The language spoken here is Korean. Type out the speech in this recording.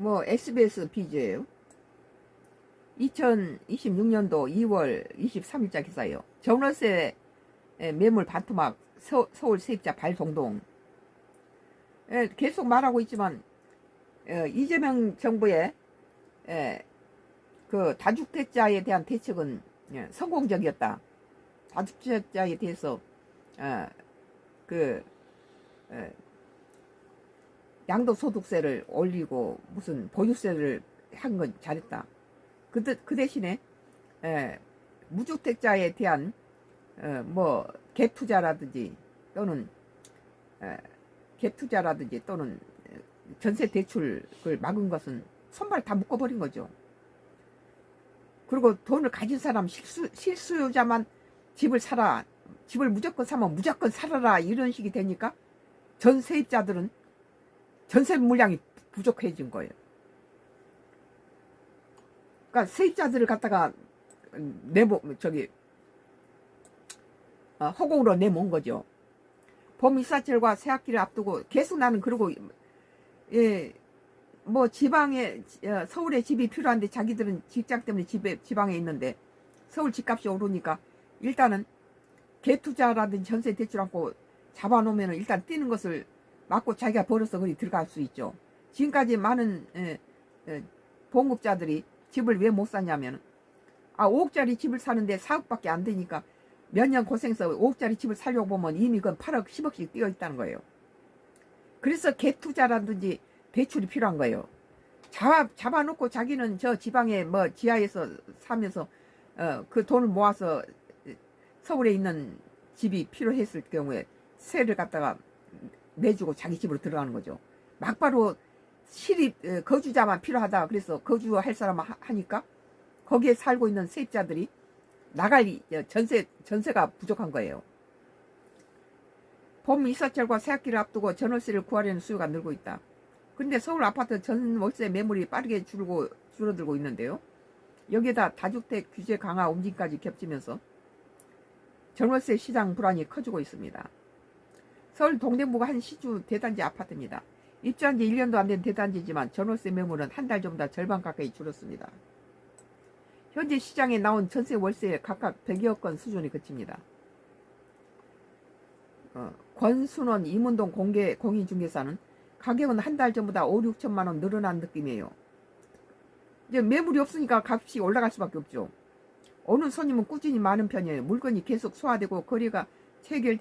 뭐 SBS 비즈예요. 2026년도 2월 23일자 기사예요. 전월세 매물 반토막 서울 세입자 발동동. 계속 말하고 있지만 이재명 정부의 그 다주택자에 대한 대책은 성공적이었다. 다주택자에 대해서 그 양도소득세를 올리고 무슨 보유세를 한 건 잘했다. 그 대신에 무주택자에 대한 뭐 갭투자라든지 또는 전세 대출을 막은 것은 손발 다 묶어버린 거죠. 그리고 돈을 가진 사람 실수요자만 집을 사라, 집을 무조건 사면 무조건 살아라, 이런 식이 되니까 전 세입자들은 전세 물량이 부족해진 거예요. 그러니까 세입자들을 갖다가 허공으로 내몬 거죠. 봄 이사철과 새학기를 앞두고 계속 나는 그러고 뭐 지방에 서울에 집이 필요한데 자기들은 직장 때문에 지방에 있는데 서울 집값이 오르니까 일단은 갭투자라든지 전세 대출 않고 잡아놓으면 일단 뛰는 것을 막고 자기가 벌어서 그리 들어갈 수 있죠. 지금까지 많은 봉급자들이 집을 왜 못 사냐면 5억짜리 집을 사는데 4억밖에 안 되니까 몇 년 고생해서 5억짜리 집을 살려고 보면 이미 그건 8억 10억씩 뛰어 있다는 거예요. 그래서 갭투자라든지 대출이 필요한 거예요. 잡아놓고 자기는 저 지방에 뭐 지하에서 사면서 그 돈을 모아서 서울에 있는 집이 필요했을 경우에 세를 갖다가 내주고 자기 집으로 들어가는 거죠. 막바로 시립 거주자만 필요하다. 그래서 거주할 사람만 하니까 거기에 살고 있는 세입자들이 나갈 전세가 부족한 거예요. 봄 이사철과 새학기를 앞두고 전월세를 구하려는 수요가 늘고 있다. 그런데 서울 아파트 전월세 매물이 빠르게 줄어들고 있는데요. 여기에다 다주택 규제 강화 움직임까지 겹치면서 전월세 시장 불안이 커지고 있습니다. 서울 동대구가 한 시주 대단지 아파트입니다. 입주한 지 1년도 안 된 대단지지만 전월세 매물은 한 달 전보다 절반 가까이 줄었습니다. 현재 시장에 나온 전세 월세 각각 100여 건 수준이 그칩니다. 권순원 이문동 공인중개사는 가격은 한 달 전보다 5, 6천만 원 늘어난 느낌이에요. 이제 매물이 없으니까 값이 올라갈 수밖에 없죠. 오는 손님은 꾸준히 많은 편이에요. 물건이 계속 소화되고 거래가 체결